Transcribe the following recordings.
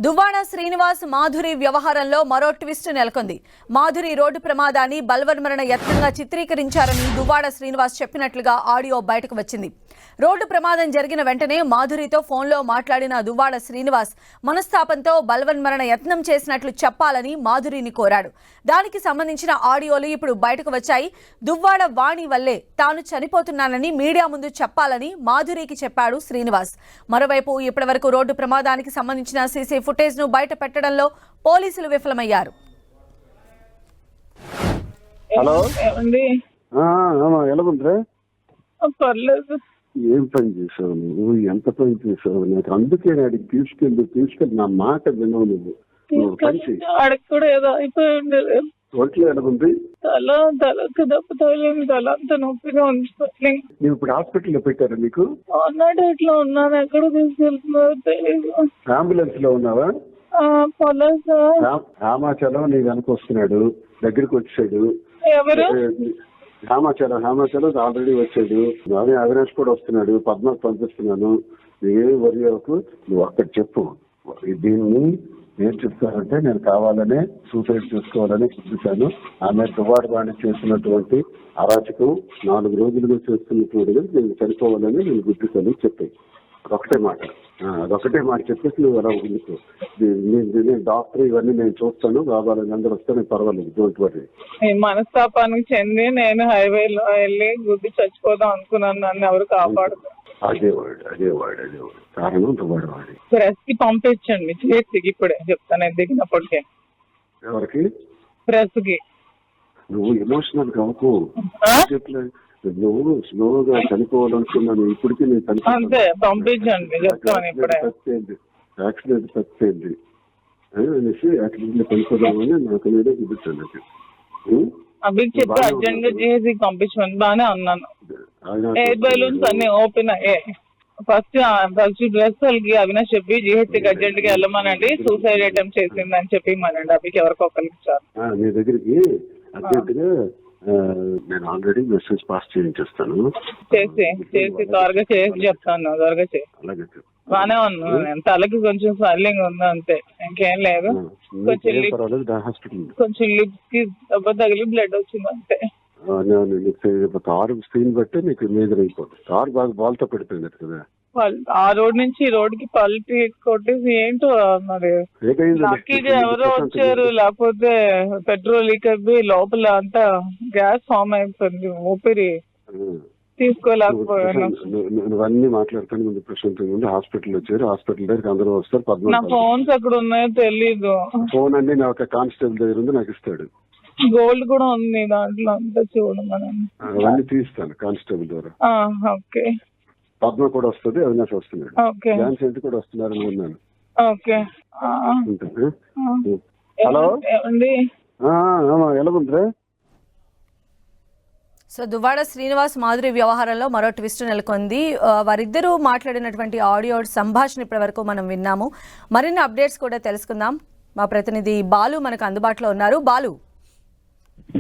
దువ్వాడ శ్రీనివాస్ మాధురి వ్యవహారంలో మరో ట్విస్ట్ నెలకొంది. మాధురి రోడ్డు ప్రమాదాన్ని బలవన్మరణ యత్నంగా చిత్రీకరించారని దువ్వాడ శ్రీనివాస్ చెప్పినట్లుగా ఆడియో బయటకు వచ్చింది. రోడ్డు ప్రమాదం జరిగిన వెంటనే మాధురితో ఫోన్లో మాట్లాడిన దువ్వాడ శ్రీనివాస్ మనస్తాపంతో బలవన్మరణ యత్నం చేసినట్లు చెప్పాలని మాధురిని కోరాడు. దానికి సంబంధించిన ఆడియోలు ఇప్పుడు బయటకు వచ్చాయి. దువ్వాడ వాణి వల్లే తాను చనిపోతున్నానని మీడియా ముందు చెప్పాలని మాధురికి చెప్పాడు శ్రీనివాస్. మరోవైపు ఇప్పటివరకు రోడ్డు ప్రమాదానికి సంబంధించిన సీసీ ఫుటేజ్ ను బయట పెట్టడంలో పోలీసులు విఫలమయ్యారు. హలో ఎలా ఉందిరా? పర్లేదు. ఏం పని చేసావు నువ్వు? ఎంత పని చేసావు? నాకు అందుకే అడిగి తీసుకెళ్ళి నా మాట వినవు నువ్వు పని చేయి. ఆడికి కూడా ఏదో అయిపోయి ఉండేది. ఒంట్లో ఎలా ఉంది? తలకు దెబ్బ తగిలింది. తల అంత నొప్పిగా ఉంది. నువ్వు ఇప్పుడు హాస్పిటల్లో పెట్టారా నీకు? ఇట్లా ఉన్నాను. ఎక్కడ తీసుకెళ్తున్నారో తెలియదు. అంబులెన్స్ లో ఉన్నావా? పర్లేదు సార్. రామాచలం నీ వెనక వస్తున్నాడు, దగ్గరికి వచ్చాడు. ఎవరు? రామాచలం ఆల్రెడీ వచ్చాడు. అవినాష్ కూడా వస్తున్నాడు. పద్మకు పంపిస్తున్నాను. నువ్వేమి వరి అవ్వకు. నువ్వు అక్కడ చెప్పు. దీన్ని ఏం చెప్తానంటే నేను కావాలనే సూసైడ్ చేసుకోవాలని చూపించాను. ఆమె దువ్వాడ వాణి చేసినటువంటి అరాచకం 4 రోజులుగా చేస్తున్నటువంటి నేను చనిపోవాలని నేను గుర్తిస్తాను చెప్పి అదొకటే మాట చెప్పేసి నువ్వు అలా ఉండుకో. డాక్టర్ ఇవన్నీ నేను చూస్తాను. కావాలని అందరూ వస్తే నేను పర్వాలేదు. Don't worry. మనస్తాపానికి చెంది నేను హైవేలో వెళ్ళి గుద్ది చచ్చిపోదాం అనుకున్నాను. నన్ను ఎవరు కాపాడుతారు? అదే వాడు కారణం దువ్వాడ వాడి. ప్రెస్ కి పంపించండి. చేసి ఇప్పుడే చెప్తాను దిగినప్పటికే. ఎవరికి? ప్రెస్ కి. నువ్వు ఎమోషనల్ కావకు. నువ్వు స్లోగా చనిపోవాలనుకున్నాను. ఇప్పటికీ నేను అంతే పంపించండి. చెప్తాను ఇప్పుడే. యాక్సిడెంట్ తప్పింది అనేసి యాక్సిడెంట్ లో చనిపోదామని నాకు నేనే చూపించాను. అవి చెప్పి అర్జెంట్ గా చేసి పంపించమని బాగానే అన్నాను. ఎయిర్ బెలూన్స్ అన్ని ఓపెన్ అయ్యాయి. ఫస్ట్ డ్రెస్ వాళ్ళకి అవినాష్ చెప్పి జిహెచ్కి అర్జెంట్ గా వెళ్ళమనండి, సూసైడ్ అటెంప్ట్ చేసింది అని చెప్పి ఇమ్మనండి. అవికి ఎవరికొకరికి ఇచ్చారు. నీ దగ్గరికి అర్జెంట్ గా నేను ఆల్రెడీ మెసేజ్ పాస్ చేయించేస్తాను. చేసి త్వరగా చేసి చెప్తాను. త్వరగా చేసి. అలాగే బానే ఉన్నాను. తలకి కొంచెం స్వెల్లింగ్ ఉంది అంతే, ఇంకేం లేదు. కొంచెం లిప్స్ కి దెబ్బ తగిలి బ్లడ్ వచ్చింది అంతే. కారు స్క్రీన్ బట్టి నీకు మేజర్ అయిపోతుంది. కారు బాగా బాల్తో పడిపోయింది కదా. ఆ రోడ్ నుంచి ఈ రోడ్ కి పల్టీ కొట్టేసి ఏంటో మరి లక్కీగా ఎవరో వచ్చారు. లేకపోతే పెట్రోల్ లీక్ అయిపోయి లోపల అంతా గ్యాస్ ఫామ్ అయిపోయింది. ఊపిరి తీసుకోలేకపోయాను. నువ్వన్నీ మాట్లాడుతాను ముందు ప్రశాంతంగా ఉంది. హాస్పిటల్ వచ్చారు. హాస్పిటల్ దగ్గర అందరూ వస్తారు. నా ఫోన్స్ ఎక్కడ ఉన్నాయో తెలీదు. ఫోన్ అన్ని నా ఒక కానిస్టేబుల్ దగ్గర ఉంది, నాకు ఇస్తాడు. గోల్డ్ కూడా ఉంది దాంట్లో అంతా చూడమని. అవన్నీ తీస్తాను కానిస్టేబుల్ ద్వారా. ఓకే. పద్మ కూడా వస్తుంది, అవినాష్ వస్తున్నాడు, ఓకే. డాన్స్ ఎంత కూడా వస్తున్నారని విన్నాను. ఓకే. హలో ఎలా ఉందిరా? సో దువ్వాడ శ్రీనివాస్ మాధురి వ్యవహారంలో మరో ట్విస్ట్ నెలకొంది. వారిద్దరూ మాట్లాడినటువంటి ఆడియో సంభాషణ ఇప్పటి వరకు మనం విన్నాము. మరిన్ని అప్డేట్స్ కూడా తెలుసుకుందాం. మా ప్రతినిధి బాలు మనకు అందుబాటులో ఉన్నారు. బాలు,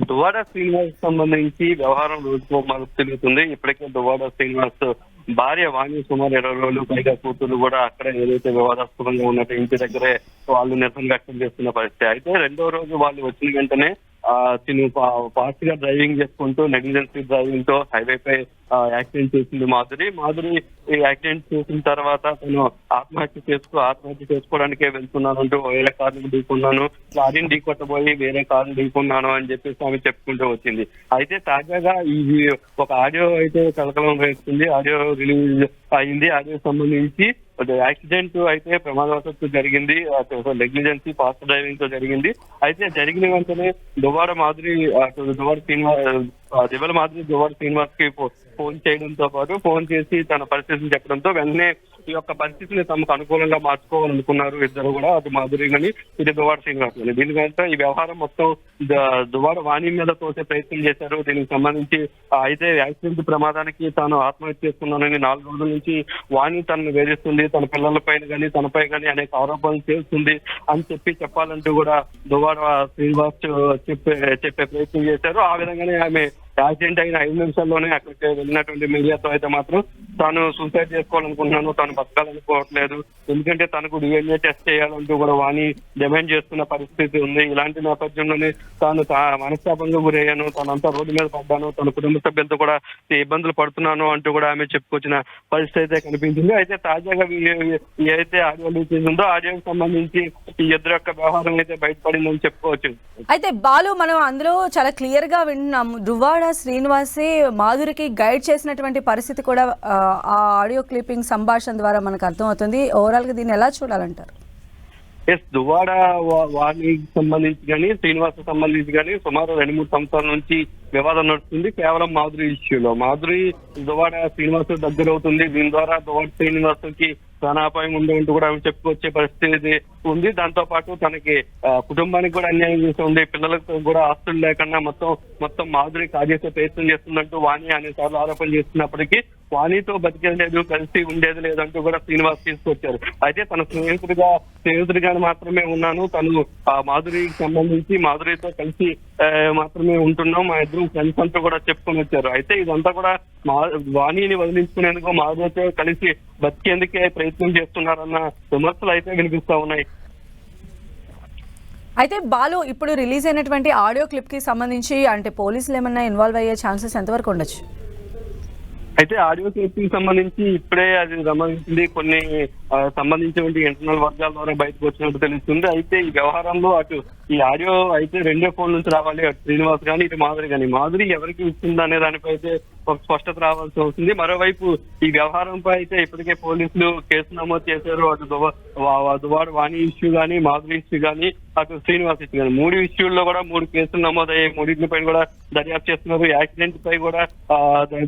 దువ్వాడ శ్రీనివాస్ సంబంధించి వ్యవహారం రోజుకో మనకు తెలుగుతుంది. ఇప్పటికే దువ్వాడ శ్రీనివాస్ భార్య వాణి సుమారు 20 రోజులు పైగా కూతురు కూడా అక్కడ ఏదైతే వివాదాస్పదంగా ఉన్నట్టు ఇంటి దగ్గరే వాళ్ళు నిరసన వ్యక్తం చేస్తున్న పరిస్థితి. అయితే 2వ రోజు వాళ్ళు వచ్చిన వెంటనే తిను ఫాస్ట్ గా డ్రైవింగ్ చేసుకుంటూ నెగ్లిజెన్సీ డ్రైవింగ్ తో హైవే పై యాక్సిడెంట్ చేసింది మాధురి. ఈ యాక్సిడెంట్ చేసిన తర్వాత తను ఆత్మహత్య చేసుకోవడానికే వెళ్తున్నానంటూ వేరే కారుని ఢీకున్నాను, లారీని ఢీకొట్టబోయి వేరే కారుని ఢీకున్నాను అని చెప్పేసి ఆమె చెప్పుకుంటూ వచ్చింది. అయితే తాజాగా ఈ ఒక ఆడియో అయితే కలకలం వేస్తుంది. ఆడియో రిలీజ్ అయింది. ఆడియో సంబంధించి యాక్సిడెంట్ అయితే ప్రమాదవశాత్తు జరిగింది. నెగ్లిజెన్సీ ఫాస్ట్ డ్రైవింగ్ తో జరిగింది. అయితే జరిగిన వెంటనే దువ్వాడ శ్రీనివాస్ కి ఫోన్ చేయడంతో పాటు ఫోన్ చేసి తన పరిస్థితిని చెప్పడంతో వెంటనే ఈ యొక్క పరిస్థితిని తమకు అనుకూలంగా మార్చుకోవాలనుకున్నారు ఇద్దరు కూడా. అది మాధురి అని ఇది దువ్వాడ శ్రీనివాస్ అని. దీని వెంట ఈ వ్యవహారం మొత్తం దువ్వాడ వాణి మీద తోసే ప్రయత్నం చేశారు. దీనికి సంబంధించి అయితే యాక్సిడెంట్ ప్రమాదానికి తాను ఆత్మహత్య చేసుకున్నానని 4 రోజుల నుంచి వాణి తనను వేధిస్తుంది, తన పిల్లలపైన కానీ తనపై కానీ అనేక ఆరోపణలు చేస్తుంది అని చెప్పాలంటూ కూడా దువ్వాడ శ్రీనివాస్ చెప్పే ప్రయత్నం చేశారు. ఆ విధంగానే ఆమె యాక్సిడెంట్ అయిన 5 నిమిషాల్లోనే అక్కడికి వెళ్ళినటువంటి మీడియాతో అయితే మాత్రం తాను సూసైడ్ చేసుకోవాలనుకుంటున్నాను, తాను బతకాలనుకోవట్లేదు, ఎందుకంటే తనకు DNA టెస్ట్ చేయాలంటూ కూడా వాణి డిమాండ్ చేస్తున్న పరిస్థితి ఉంది. ఇలాంటి నేపథ్యంలోనే తాను మనస్తాపంగా గురయ్యాను, తానంతా రోడ్డు మీద పడ్డాను, తన కుటుంబ సభ్యులతో కూడా ఇబ్బందులు పడుతున్నాను అంటూ కూడా ఆమె చెప్పుకొచ్చిన పరిస్థితి అయితే కనిపించింది. అయితే తాజాగా ఏదైతే ఆడియో లీక్ ఉందో ఆడియోకి సంబంధించి ఈ ఇద్దరు యొక్క వ్యవహారం అయితే బయటపడిందని చెప్పుకోవచ్చు. అయితే బాలు, మనం అందులో చాలా క్లియర్ గా వింటున్నాం, దువ్వాడ శ్రీనివాసే మాధురికి గైడ్ చేసినటువంటి పరిస్థితి కూడా ఆ ఆడియో క్లిప్పింగ్ సంభాషణ ద్వారా మనకు అర్థమవుతుంది. ఓవరాల్ గా దీన్ని ఎలా చూడాలంటారు? దువ్వాడ వాణికి సంబంధించి కానీ శ్రీనివాస్ సంబంధించి కానీ సుమారు 2-3 సంవత్సరాల నుంచి వివాదం నడుస్తుంది. కేవలం మాధురి ఇష్యూలో మాధురి దువ్వాడ శ్రీనివాస్ దగ్గర అవుతుంది. దీని ద్వారా దువ్వాడ శ్రీనివాస్ కి ప్రాణాపాయం ఉందంటూ కూడా చెప్పుకొచ్చే పరిస్థితి ఉంది. దాంతో పాటు తనకి కుటుంబానికి కూడా అన్యాయం చేస్తుంది, పిల్లలకు కూడా ఆస్తులు లేకుండా మొత్తం మాధురి కాజేసే ప్రయత్నం చేస్తుందంటూ వాణి అనేసార్లు ఆరోపణ చేస్తున్నప్పటికీ వాణితో బతికేది లేదు, కలిసి ఉండేది లేదంటూ కూడా శ్రీనివాస్ తీసుకొచ్చారు. అయితే తన స్నేహితుడిగా మాత్రమే ఉన్నాను, తను మాధురికి సంబంధించి మాధురితో కలిసి మాత్రమే ఉంటున్నాం, మా ఇద్దరు ఫ్రెండ్స్ అంటూ కూడా చెప్పుకొని వచ్చారు. అయితే ఇదంతా కూడా వాణిని వదిలించుకునేందుకు మాధురితో కలిసి బతికేందుకే ప్రయత్నం చేస్తున్నారన్న విమర్శలు అయితే వినిపిస్తా ఉన్నాయి. అయితే బాలు, ఇప్పుడు రిలీజ్ అయినటువంటి ఆడియో క్లిప్ కి సంబంధించి అంటే పోలీసులు ఏమన్నా ఇన్వాల్వ్ అయ్యే ఛాన్సెస్ ఎంతవరకు ఉండొచ్చు? అయితే ఆడియో క్లిప్పింగ్ సంబంధించి ఇప్పుడే అది సంబంధించింది కొన్ని సంబంధించినటువంటి ఇంటర్నల్ వర్గాల ద్వారా బయటకు వచ్చినట్టు తెలుస్తుంది. అయితే ఈ వ్యవహారంలో అటు ఈ ఆడియో అయితే 2 ఫోన్ నుంచి రావాలి, అటు శ్రీనివాస్ కానీ ఇటు మాధురి కానీ, మాధురి ఎవరికి ఇస్తుంది అనే దానిపై అయితే ఒక స్పష్టత రావాల్సి వస్తుంది. మరోవైపు ఈ వ్యవహారంపై అయితే ఇప్పటికే పోలీసులు కేసు నమోదు చేశారు. అటు దువ్వాడ వాణి ఇష్యూ కానీ, మాధురి ఇష్యూ కానీ, అటు శ్రీనివాస్ ఇష్యూ కానీ 3 ఇష్యూల్లో కూడా 3 కేసులు నమోదయ్యాయి. 3 కూడా దర్యాప్తు చేస్తున్నారు. యాక్సిడెంట్ పై కూడా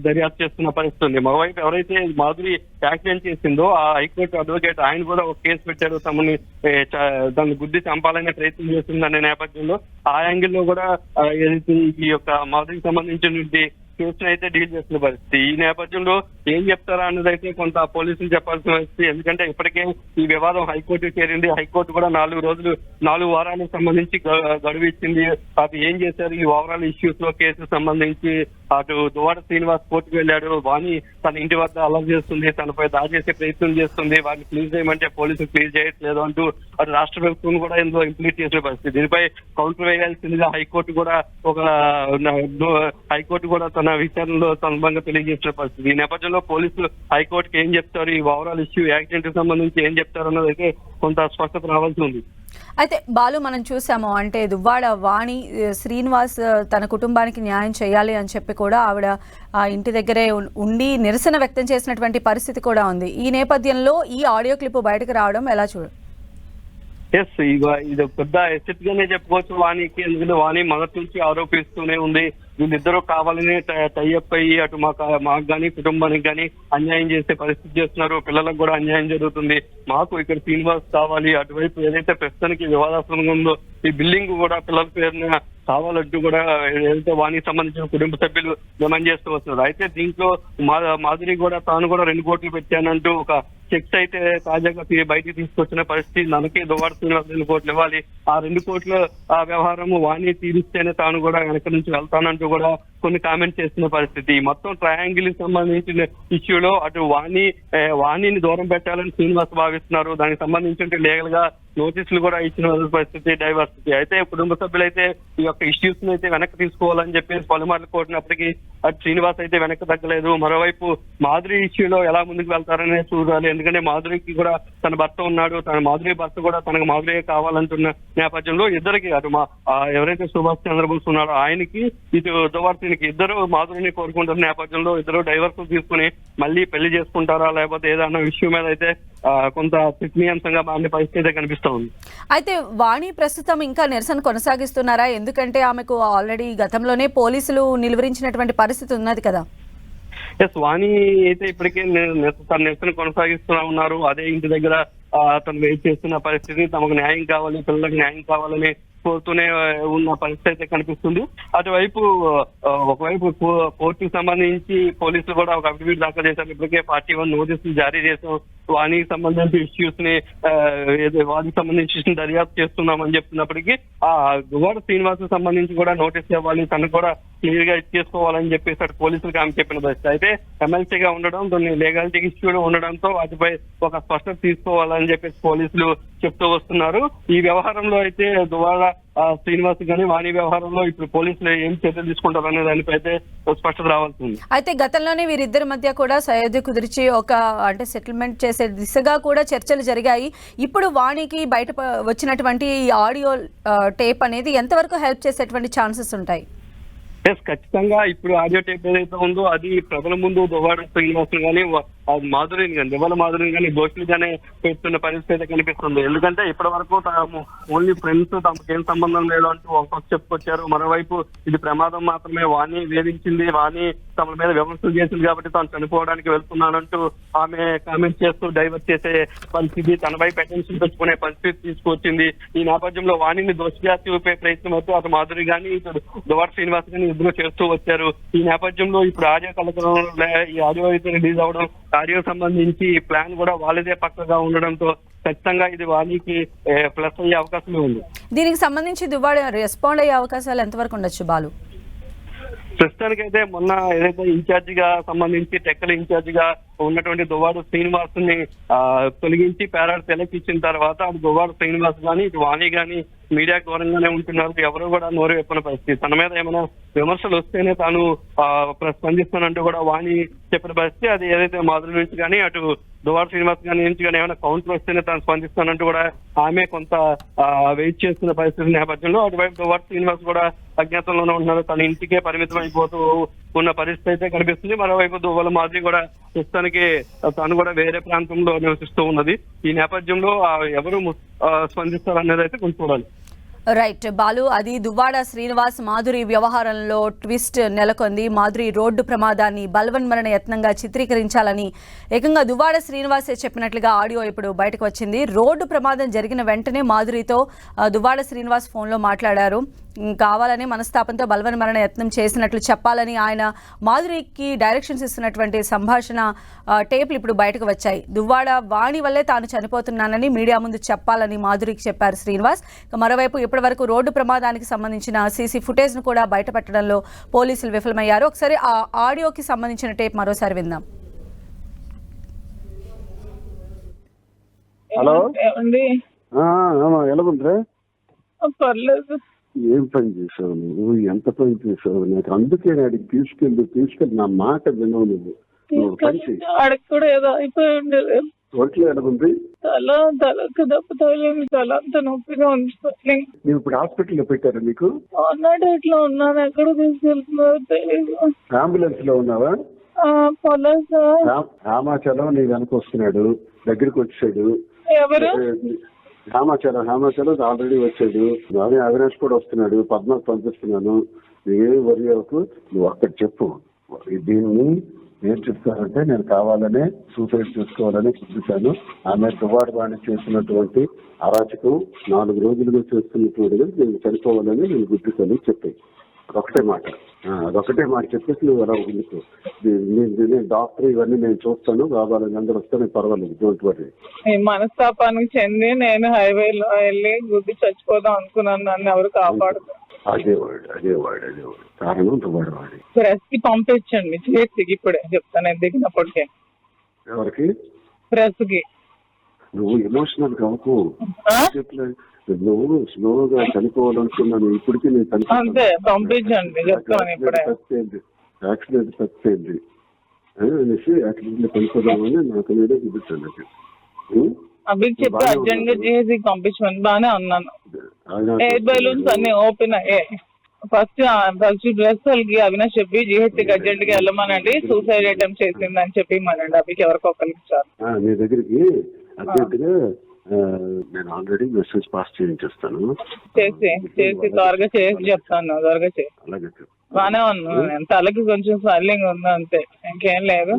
దర్యాప్తు చేస్తున్న పరిస్థితి ఉంది. మరోవైపు ఎవరైతే మాధురి యాక్సిడెంట్ చేసిందో ఆ హైకోర్టు అడ్వకేట్ ఆయన కూడా ఒక కేసు పెట్టారు, తమని దాన్ని గుద్ది చంపాలనే ప్రయత్నం చేస్తుందనే నేపథ్యంలో ఆ యాంగిల్లో కూడా ఏదైతే ఈ యొక్క మాధురికి సంబంధించిన కేసును అయితే డీల్ చేస్తున్న పరిస్థితి. ఈ నేపథ్యంలో ఏం చెప్తారా అన్నది అయితే కొంత పోలీసులు చెప్పాల్సిన పరిస్థితి. ఎందుకంటే ఇప్పటికే ఈ వివాదం హైకోర్టు చేరింది. హైకోర్టు కూడా 4 వారాలకు సంబంధించి గడువు ఇచ్చింది. అటు ఏం చేశారు ఈ ఓవరాల్ ఇష్యూస్ లో కేసు సంబంధించి అటు దువ్వాడ శ్రీనివాస్ కోర్టుకు వెళ్ళాడు, వాణి తన ఇంటి వద్ద అలర్ట్ చేస్తుంది, తనపై దాడి చేసే ప్రయత్నం చేస్తుంది, వారిని ప్లీజ్ చేయమంటే పోలీసులు ప్లీజ్ చేయట్లేదు అంటూ అటు రాష్ట్ర ప్రభుత్వం కూడా ఇందులో ఇంప్లీట్ చేసిన పరిస్థితి. దీనిపై కౌంటర్ వేయాల్సిందిగా హైకోర్టు కూడా తన విచారణలో సందర్భంగా తెలియజేసిన పరిస్థితి. ఈ నేపథ్యంలో పోలీసులు హైకోర్టుకి ఏం చెప్తారు, ఈ ఓవరాల్ ఇష్యూ యాక్సిడెంట్ కి సంబంధించి ఏం చెప్తారు అన్నది అయితే కొంత స్పష్టత రావాల్సి ఉంది. అయితే బాలు, మనం చూసాము అంటే దువ్వాడ వాణి శ్రీనివాస్ తన కుటుంబానికి న్యాయం చేయాలి అని చెప్పి కూడా ఆవిడ ఇంటి దగ్గరే ఉండి నిరసన వ్యక్తం చేసినటువంటి పరిస్థితి కూడా ఉంది. ఈ నేపథ్యంలో ఈ ఆడియో క్లిప్ బయటకు రావడం ఎలా చూడ? ఇది పెద్ద ఎసెట్ గానే చెప్పుకోవచ్చు వాణికి. ఎందుకంటే వాణి మొదటి నుంచి ఆరోపిస్తూనే ఉంది, వీళ్ళిద్దరూ కావాలని టైఅప్ అయ్యి అటు మాకు కానీ కుటుంబానికి కానీ అన్యాయం చేసే పరిస్థితి చేస్తున్నారు, పిల్లలకు కూడా అన్యాయం జరుగుతుంది, మాకు ఇక్కడ శ్రీనివాస్ కావాలి, అటువైపు ఏదైతే ప్రస్తుతానికి వివాదాస్పదంగా ఉందో ఈ బిల్డింగ్ కూడా పిల్లల పేరున కావాలంటూ కూడా ఏదైతే వాణికి సంబంధించిన కుటుంబ సభ్యులు డిమాండ్ చేస్తూ వస్తున్నారు. అయితే దీంట్లో మాధురి కూడా తాను కూడా 2 కోట్లు పెట్టానంటూ ఒక చెక్స్ అయితే తాజాగా బయటికి తీసుకొచ్చిన పరిస్థితి. మనకి దువ్వాడ శ్రీనివాస్ 2 కోట్లు ఇవ్వాలి, ఆ 2 కోట్ల వ్యవహారం వాణి తీరిస్తేనే తాను కూడా వెనక నుంచి వెళ్తానంటూ కూడా కొన్ని కామెంట్స్ చేస్తున్న పరిస్థితి. మొత్తం ట్రయాంగిల్ కి సంబంధించిన ఇష్యూలో అటు వాణిని దూరం పెట్టాలని శ్రీనివాస్ భావిస్తున్నారు. దానికి సంబంధించి లీగల్ గా నోటీసులు కూడా ఇచ్చిన పరిస్థితి, డైవర్సిటీ. అయితే కుటుంబ సభ్యులైతే ఈ యొక్క ఇష్యూస్ ని అయితే వెనక్కి తీసుకోవాలని చెప్పేసి పలుమార్లు కోరినప్పటికీ అటు శ్రీనివాస్ అయితే వెనక్కి తగ్గలేదు. మరోవైపు మాధురి ఇష్యూలో ఎలా ముందుకు వెళ్తారనే చూడాలి. ఎందుకంటే మాధురికి కూడా తన భర్త ఉన్నాడు, తన మాధురి భర్త కూడా తనకు మాధురి కావాలంటున్న నేపథ్యంలో ఇద్దరికి అటు ఎవరైతే సుభాష్ చంద్రబోస్ ఉన్నాడో ఆయనకి ఇటు దువ్వాడకి ఇద్దరు మాధురిని కోరుకుంటున్న నేపథ్యంలో ఇద్దరు డైవర్స్ తీసుకుని మళ్ళీ పెళ్లి చేసుకుంటారా లేకపోతే ఏదన్నా విషయం మీద అయితే కొంత చర్చనీయాంశంగా మారిన పరిస్థితి కనిపిస్తా ఉంది. అయితే వాణి ప్రస్తుతం ఇంకా నిరసన కొనసాగిస్తున్నారా? ఎందుకంటే ఆమెకు ఆల్రెడీ గతంలోనే పోలీసులు నిలువరించినటువంటి పరిస్థితి ఉన్నది కదా. వాణి అయితే ఇప్పటికే తన నిరసన కొనసాగిస్తూనే ఉన్నారు. అదే ఇంటి దగ్గర తను వెయిట్ చేస్తున్న పరిస్థితి, తమకు న్యాయం కావాలి, పిల్లలకు న్యాయం కావాలని కోరుతూనే ఉన్న పరిస్థితి అయితే కనిపిస్తుంది. అటువైపు ఒకవైపు కోర్టుకు సంబంధించి పోలీసులు కూడా ఒక అఫిడవిట్ దాఖలు చేశారు. ఇప్పటికే పార్టీ 1 నోటీసులు జారీ చేసాం, వాణికి సంబంధించిన ఇష్యూస్ ని వానికి సంబంధించి దర్యాప్తు చేస్తున్నామని చెప్తున్నప్పటికీ ఆ దువ్వాడ శ్రీనివాస్ సంబంధించి కూడా నోటీసులు ఇవ్వాలి, తనకు కూడా క్లియర్ గా ఇచ్చేసుకోవాలని చెప్పేసి అటు పోలీసులకు ఆమె చెప్పిన పరిస్థితి. అయితే ఎమ్మెల్సీగా ఉండడం, కొన్ని లీగాలిటీ ఇష్యూలు ఉండడంతో వాటిపై ఒక స్పష్టత తీసుకోవాలని చెప్పేసి పోలీసులు చెప్తూ వస్తున్నారు. ఈ వ్యవహారంలో అయితే దువ్వాడ శ్రీనివాస్ గానీ వాణి వ్యవహారంలో ఇప్పుడు పోలీసులు ఏం చర్యలు తీసుకుంటారు అనే దానిపై అయితే స్పష్టత రావాల్సింది. అయితే గతంలోనే వీరిద్దరి మధ్య కూడా సయోధ్య కుదిర్చి ఒక అంటే సెటిల్మెంట్ చేసే దిశగా కూడా చర్చలు జరిగాయి. ఇప్పుడు వాణికి బయట వచ్చినటువంటి ఈ ఆడియో టేప్ అనేది ఎంతవరకు హెల్ప్ చేసేటువంటి ఛాన్సెస్ ఉంటాయి? ఖచ్చితంగా ఇప్పుడు ఆడియో టేప్ ఏదైతే ఉందో అది ప్రజల ముందు దువ్వాడ శ్రీనివాస్ కానీ మాధురిని కానీ దివ్వల మాధురిని కానీ దోషులుగానే పెడుతున్న పరిస్థితి అయితే కనిపిస్తుంది. ఎందుకంటే ఇప్పటి వరకు తాము ఓన్లీ ఫ్రెండ్స్, తమకు ఏం సంబంధం లేదు అంటూ ఒక పక్క చెప్పుకొచ్చారు. మరోవైపు ఇది ప్రమాదం మాత్రమే, వాణి వేధించింది, వాణి తమ మీద విమర్శలు చేసింది కాబట్టి తాను చనిపోవడానికి వెళ్తున్నానంటూ ఆమె కామెంట్ చేస్తూ డైవర్ట్ చేసే పరిస్థితి, తనపై అటెన్షన్ పెంచుకునే పరిస్థితి తీసుకొచ్చింది. ఈ నేపథ్యంలో వాణిని దోషిగా చూపే ప్రయత్నం అయితే అటు మాధురి కానీ ఇటు దువ్వాడ శ్రీనివాస్ కానీ ఇద్దరు చేస్తూ వచ్చారు. ఈ నేపథ్యంలో ఇప్పుడు ఆడియో కలకడంలో ఈ ఆడియో అయితే రిలీజ్ అవడం, ఆడియో సంబంధించి ప్లాన్ కూడా వాళ్ళదే పక్కగా ఉండడంతో ఖచ్చితంగా ఇది వాణికి ప్లస్ అయ్యే అవకాశమే ఉంది. దీనికి సంబంధించి దువ్వాడ రెస్పాండ్ అయ్యే అవకాశాలు ఎంతవరకు ఉండొచ్చు బాలు? ప్రస్తుతానికైతే మొన్న ఏదైతే ఇన్ఛార్జిగా సంబంధించి టెక్కల ఇన్ఛార్జిగా ఉన్నటువంటి దువ్వాడ శ్రీనివాస్ ని తొలగించి పేరాడు తెలకిచ్చిన తర్వాత అటు దువ్వాడ శ్రీనివాస్ కానీ ఇటు వాణి కానీ మీడియా దూరంగానే ఉంటున్నారు. ఎవరు కూడా నోరు వెప్పని పరిస్థితి. తన మీద ఏమైనా విమర్శలు వస్తేనే తాను స్పందిస్తానంటూ కూడా వాణి చెప్పిన పరిస్థితి. అది ఏదైతే మాధురి నుంచి కానీ అటు దువ్వాడ శ్రీనివాస్ గారి నుంచి కానీ ఏమైనా కౌంటర్ వస్తేనే తాను స్పందిస్తానంటూ కూడా ఆమె కొంత వెయిట్ చేస్తున్న పరిస్థితి నేపథ్యంలో అటువైపు దువ్వాడ శ్రీనివాస్ కూడా అజ్ఞాతంలోనే ఉంటున్నారు. తన ఇంటికే పరిమితం అయిపోతూ ఉన్న పరిస్థితి అయితే కనిపిస్తుంది. మరోవైపు దువ్వాడ మాధురి కూడా ప్రస్తుతానికి తాను కూడా వేరే ప్రాంతంలో నివసిస్తూ ఉన్నది. ఈ నేపథ్యంలో ఎవరు స్పందిస్తారనేది అయితే కొంచెం చూడాలి. రైట్ బాలు, అది దువ్వాడ శ్రీనివాస్ మాధురి వ్యవహారంలో ట్విస్ట్ నెలకొంది. మాధురి రోడ్డు ప్రమాదాన్ని బలవన్మరణ యత్నంగా చిత్రీకరించాలని ఏకంగా దువ్వాడ శ్రీనివాసే చెప్పినట్లుగా ఆడియో ఇప్పుడు బయటకు వచ్చింది. రోడ్డు ప్రమాదం జరిగిన వెంటనే మాధురితో దువ్వాడ శ్రీనివాస్ ఫోన్లో మాట్లాడారు. కావాలని మనస్తాపంతో బలవన్మరణ యత్నం చేసినట్లు చెప్పాలని ఆయన మాధురికి డైరెక్షన్స్ ఇస్తున్నటువంటి సంభాషణ టేపులు ఇప్పుడు బయటకు వచ్చాయి. దువ్వాడ వాణి వల్లే తాను చనిపోతున్నానని మీడియా ముందు చెప్పాలని మాధురికి చెప్పారు శ్రీనివాస్. మరోవైపు ఇప్పటివరకు రోడ్డు ప్రమాదానికి సంబంధించిన సీసీ ఫుటేజ్ను కూడా బయటపెట్టడంలో పోలీసులు విఫలమయ్యారు. ఒకసారి ఆ ఆడియోకి సంబంధించిన టేప్ మరోసారి విందాం. హలో ఏమండి? ఎలాగుందిరా? పర్లేదు. ఏం పని చేసావు నువ్వు? ఎంత పని చేసావు? నాకు అందుకే అడిగి తీసుకెళ్ళి నా మాట వినవు నువ్వు. పని చేయి. ఆడికి కూడా ఏదో అయిపోయి ఉండేది. ఒంట్లో ఎలాగుంది? తలకు దెబ్బ తగిలింది. తల అంతా నొప్పిగా ఉంది. నువ్వు ఇప్పుడు హాస్పిటల్లో పెట్టారా నీకు? ఇట్లా ఉన్నాను. ఎక్కడ తీసుకెళ్తున్నారో తెలియదు. అంబులెన్స్ లో ఉన్నావా? రామాచలం నీ వెనక వస్తున్నాడు, దగ్గరికి వచ్చాడు. ఎవరు? రామాచలం ఆల్రెడీ వచ్చాడు. నానే అవినాష్ కూడా వస్తున్నాడు. పద్మకు పంపిస్తున్నాను. నువ్వేం వరి అవ్వకు, నువ్వు అక్కడ చెప్పు. దీన్ని ఏం చెప్తానంటే నేను కావాలనే సూసైడ్ చేసుకోవాలని చూపించాను. ఆమె దువ్వాడ వాణి చేసినటువంటి అరాచకం 4 రోజులుగా చేస్తున్నటువంటి నేను చనిపోవాలని నేను గుర్తిస్తాను చెప్పి అదొకటే మాట చెప్పేసి నువ్వు అలా ఉండుకో. నేను డాక్టర్ ఇవన్నీ నేను చూస్తాను, కావాలని అందరూ వస్తే పర్వాలేదు, డోంట్ వరీ. మనస్తాపానికి చెంది నేను హైవేలో వెళ్ళి గుద్ది చచ్చిపోదాం అనుకున్నాను. నన్ను ఎవరు కాపాడుతారు? అదే వాడు కారణం దువ్వాడ వాడి. ప్రెస్ కి పంపించండి చేతికి. ఇప్పుడే చెప్తాను దిగినప్పటికే. ఎవరికి? ప్రెస్ కి. నువ్వు ఎమోషనల్ కావు. నువ్వు స్లోగా చనిపోవాలనుకున్నాను. ఇప్పటికీ నేను అంతే పంపించండి చెప్తాను. ఇప్పుడే యాక్సిడెంట్ తప్పింది అనేసి యాక్సిడెంట్ లో చనిపోదామని నాకు నేనే చూపించాను. అవి చెప్పి అర్జెంట్ గా జీహెచ్కి పంపించమని బాగానే అన్నాను. ఎయిర్ బెలూన్స్ అన్ని ఓపెన్ అయ్యాయి. ఫస్ట్ డ్రెస్ వాళ్ళకి అవినాష్ చెప్పి జీహెచ్కి అర్జెంట్ గా వెళ్ళమనండి, సూసైడ్ అటెంప్ట్ చేసింది అని చెప్పి మనండి. అవికి ఎవరికొకరికి ఇచ్చారు. నీ దగ్గరికి అర్జెంట్ గా నేను ఆల్రెడీ మెసేజ్ పాస్ చేయించేస్తాను. చేసి త్వరగా చేసి చెప్తాను. త్వరగా చేసి అలాగే బానే ఉన్నాను. తలకి కొంచెం స్వెల్లింగ్ ఉంది అంతే, ఇంకేం లేదు.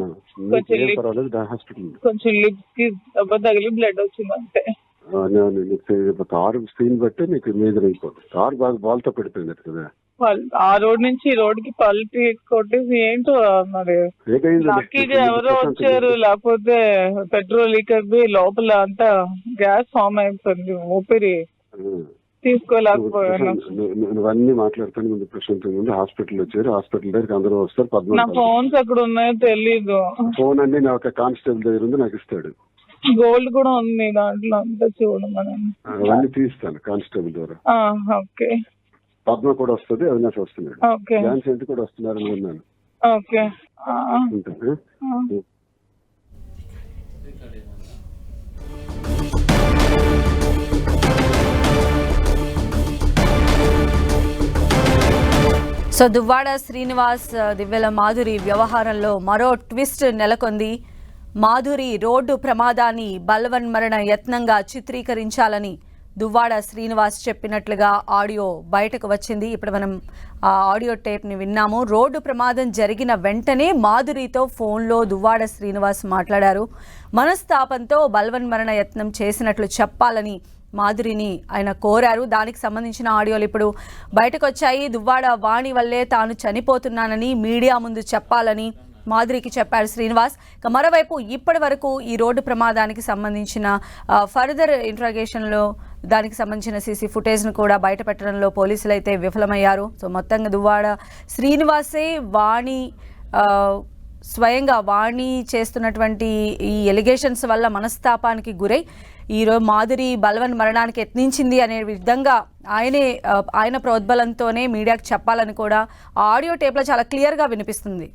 కొంచెం లిప్స్ కి దెబ్బ తగిలి బ్లడ్ వచ్చింది అంతే. కారు స్క్రీన్ బట్టి నీకు మేజర్ అయిపోతుంది. కారు బాగా బాల్తో పెడిపోయింది కదా. ఆ రోడ్ నుంచి ఈ రోడ్ కి పల్టీ కొట్టేసి ఏంటో మరి లక్కీగా ఎవరో వచ్చారు. లేకపోతే పెట్రోల్ లీక్ అయిపోయి లోపల అంతా గ్యాస్ ఫామ్ అయిపోయింది. ఊపిరి తీసుకోలేకపోయాను. నువ్వన్నీ మాట్లాడుతాను ముందు ప్రశాంతంగా ముందు హాస్పిటల్ వచ్చారు, హాస్పిటల్ దగ్గరికి అందరూ వస్తారు. నా 14 ఫోన్స్ ఎక్కడ ఉన్నాయో తెలీదు. ఫోన్ అన్ని నా ఒక కానిస్టేబుల్ దగ్గర ఉంది, నాకు ఇస్తాడు. గోల్డ్ కూడా ఉంది దాంట్లో, అంతా చూడమని. అవన్నీ తీస్తాను కానిస్టేబుల్ ద్వారా. ఓకే. పద్మ కూడా వస్తుంది, అవినాష్ వస్తున్నాడు, ఓకే. ఝాన్సీ ఆంటీ కూడా వస్తున్నారని విన్నాను. ఓకే. ఉంటాను. సో దువ్వాడ శ్రీనివాస్ దివ్యల మాధురి వ్యవహారంలో మరో ట్విస్ట్ నెలకొంది. మాధురి రోడ్డు ప్రమాదాన్ని బలవన్మరణ యత్నంగా చిత్రీకరించాలని దువ్వాడ శ్రీనివాస్ చెప్పినట్లుగా ఆడియో బయటకు వచ్చింది. ఇప్పుడు మనం ఆ ఆడియో టేప్ని విన్నాము. రోడ్డు ప్రమాదం జరిగిన వెంటనే మాధురితో ఫోన్లో దువ్వాడ శ్రీనివాస్ మాట్లాడారు. మనస్తాపంతో బలవన్మరణ యత్నం చేసినట్లు చెప్పాలని మాధురిని ఆయన కోరారు. దానికి సంబంధించిన ఆడియోలు ఇప్పుడు బయటకు వచ్చాయి. దువ్వాడ వాణి వల్లే తాను చనిపోతున్నానని మీడియా ముందు చెప్పాలని మాధురికి చెప్పారు శ్రీనివాస్. మరోవైపు ఇప్పటి వరకు ఈ రోడ్డు ప్రమాదానికి సంబంధించిన ఫర్దర్ ఇంట్రాగేషన్లో దానికి సంబంధించిన సీసీ ఫుటేజ్ను కూడా బయట పెట్టడంలో పోలీసులు అయితే విఫలమయ్యారు. సో మొత్తంగా దువ్వాడ శ్రీనివాసే వాణి స్వయంగా వాణి చేస్తున్నటువంటి ఈ ఎలిగేషన్స్ వల్ల మనస్తాపానికి గురై ఈరోజు మాధురి బలవన్ మరణానికి యత్నించింది అనే విధంగా ఆయన ప్రోద్బలంతోనే మీడియాకు చెప్పాలని కూడా ఆడియో టేప్లో చాలా క్లియర్గా వినిపిస్తుంది.